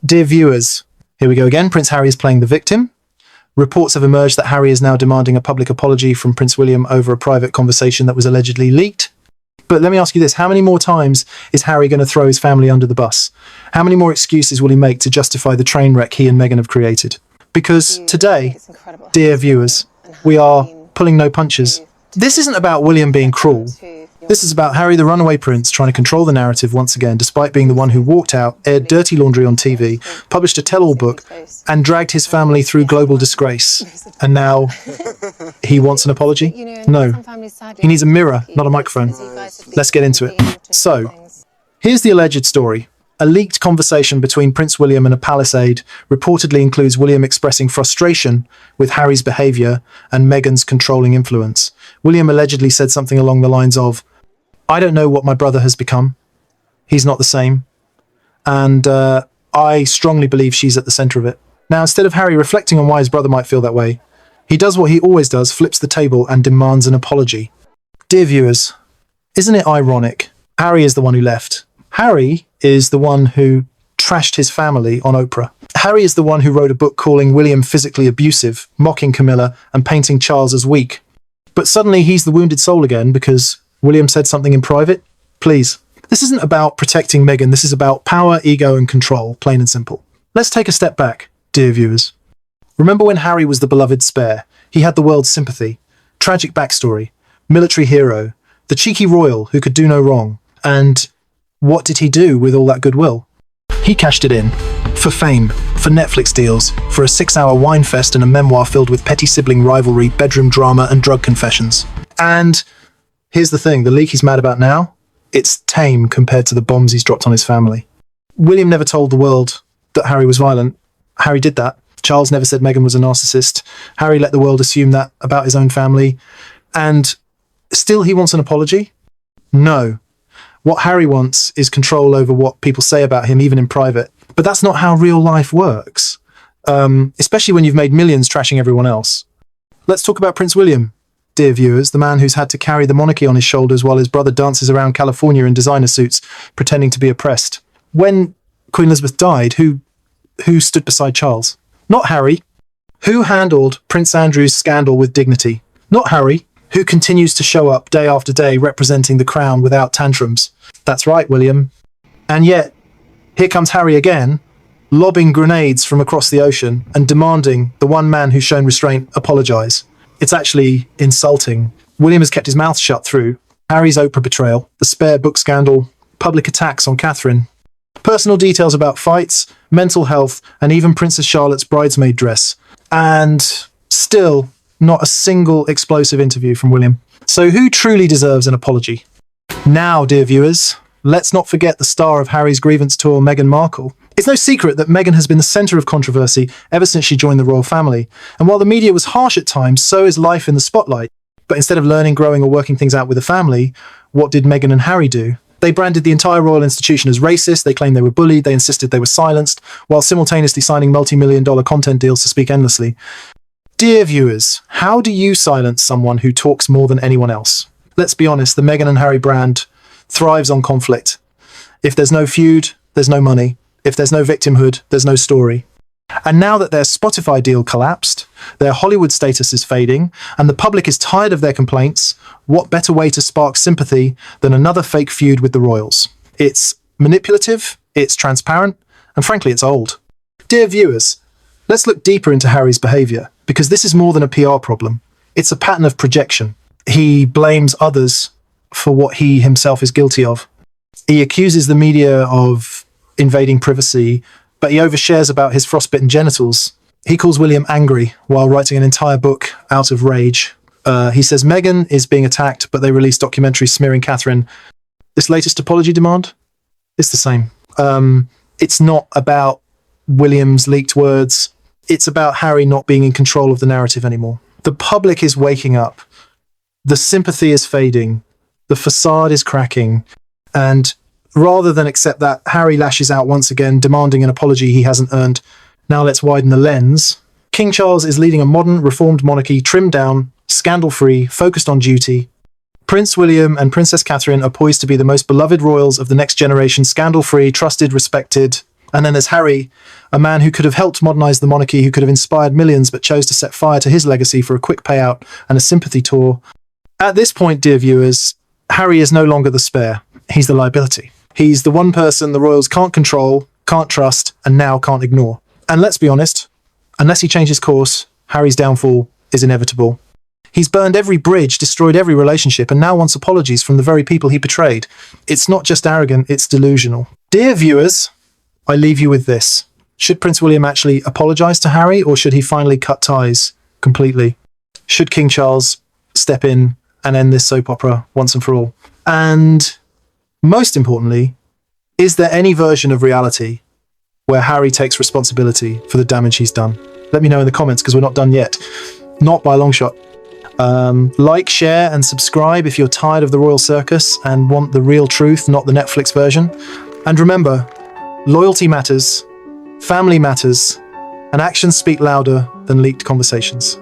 Dear viewers, here we go again. Prince Harry is playing the victim. Reports have emerged that Harry is now demanding a public apology from Prince William over a private conversation that was allegedly leaked. But let me ask you this, how many more times is Harry going to throw his family under the bus? How many more excuses will he make to justify the train wreck he and Meghan have created? Because today, dear viewers, we are pulling no punches. This isn't about William being cruel. This is about Harry, the runaway prince, trying to control the narrative once again, despite being the one who walked out, aired dirty laundry on TV, published a tell-all book, and dragged his family through global disgrace. And now he wants an apology? No. He needs a mirror, not a microphone. Let's get into it. So, here's the alleged story. A leaked conversation between Prince William and a palace aide reportedly includes William expressing frustration with Harry's behaviour and Meghan's controlling influence. William allegedly said something along the lines of, "I don't know what my brother has become. He's not the same. And I strongly believe she's at the centre of it." Now, instead of Harry reflecting on why his brother might feel that way, he does what he always does, flips the table and demands an apology. Dear viewers, isn't it ironic? Harry is the one who left. Harry is the one who trashed his family on Oprah. Harry is the one who wrote a book calling William physically abusive, mocking Camilla and painting Charles as weak. But suddenly he's the wounded soul again because William said something in private? Please. This isn't about protecting Meghan, this is about power, ego and control, plain and simple. Let's take a step back, dear viewers. Remember when Harry was the beloved spare? He had the world's sympathy, tragic backstory, military hero, the cheeky royal who could do no wrong. And what did he do with all that goodwill? He cashed it in. For fame, for Netflix deals, for a 6-hour wine fest and a memoir filled with petty sibling rivalry, bedroom drama and drug confessions. And here's the thing, the leak he's mad about now, it's tame compared to the bombs he's dropped on his family. William never told the world that Harry was violent. Harry did that. Charles never said Meghan was a narcissist. Harry let the world assume that about his own family. And still he wants an apology? No. What Harry wants is control over what people say about him, even in private. But that's not how real life works, especially when you've made millions trashing everyone else. Let's talk about Prince William, dear viewers, the man who's had to carry the monarchy on his shoulders while his brother dances around California in designer suits, pretending to be oppressed. When Queen Elizabeth died, who stood beside Charles? Not Harry. Who handled Prince Andrew's scandal with dignity? Not Harry. Who continues to show up day after day representing the crown without tantrums? That's right, William. And yet, here comes Harry again, lobbing grenades from across the ocean and demanding the one man who's shown restraint apologise. It's actually insulting. William has kept his mouth shut through Harry's Oprah betrayal, the spare book scandal, public attacks on Catherine, personal details about fights, mental health, and even Princess Charlotte's bridesmaid dress. And still, not a single explosive interview from William. So who truly deserves an apology? Now, dear viewers, let's not forget the star of Harry's grievance tour, Meghan Markle. It's no secret that Meghan has been the centre of controversy ever since she joined the royal family. And while the media was harsh at times, so is life in the spotlight. But instead of learning, growing or working things out with the family, what did Meghan and Harry do? They branded the entire royal institution as racist, they claimed they were bullied, they insisted they were silenced, while simultaneously signing multi-million-dollar content deals to speak endlessly. Dear viewers, how do you silence someone who talks more than anyone else? Let's be honest, the Meghan and Harry brand thrives on conflict. If there's no feud, there's no money. If there's no victimhood, there's no story. And now that their Spotify deal collapsed, their Hollywood status is fading, and the public is tired of their complaints, what better way to spark sympathy than another fake feud with the royals? It's manipulative, it's transparent, and frankly, it's old. Dear viewers, let's look deeper into Harry's behaviour, because this is more than a PR problem. It's a pattern of projection. He blames others for what he himself is guilty of. He accuses the media of invading privacy, but he overshares about his frostbitten genitals. He calls William angry while writing an entire book out of rage. He says Meghan is being attacked, but they release documentaries smearing Catherine. This latest apology demand? It's the same. It's not about William's leaked words. It's about Harry not being in control of the narrative anymore. The public is waking up. The sympathy is fading. The facade is cracking. And rather than accept that, Harry lashes out once again, demanding an apology he hasn't earned. Now let's widen the lens. King Charles is leading a modern, reformed monarchy, trimmed down, scandal-free, focused on duty. Prince William and Princess Catherine are poised to be the most beloved royals of the next generation, scandal-free, trusted, respected, And then there's Harry, a man who could have helped modernize the monarchy, who could have inspired millions, but chose to set fire to his legacy for a quick payout and a sympathy tour. At this point, dear viewers, Harry is no longer the spare. He's the liability. He's the one person the royals can't control, can't trust, and now can't ignore. And let's be honest, unless he changes course, Harry's downfall is inevitable. He's burned every bridge, destroyed every relationship, and now wants apologies from the very people he betrayed. It's not just arrogant, it's delusional. Dear viewers, I leave you with this. Should Prince William actually apologise to Harry, or should he finally cut ties completely? Should King Charles step in and end this soap opera once and for all? And most importantly, is there any version of reality where Harry takes responsibility for the damage he's done? Let me know in the comments, because we're not done yet. Not by a long shot. Like, share, and subscribe if you're tired of the royal circus and want the real truth, not the Netflix version. And remember, loyalty matters, family matters, and actions speak louder than leaked conversations.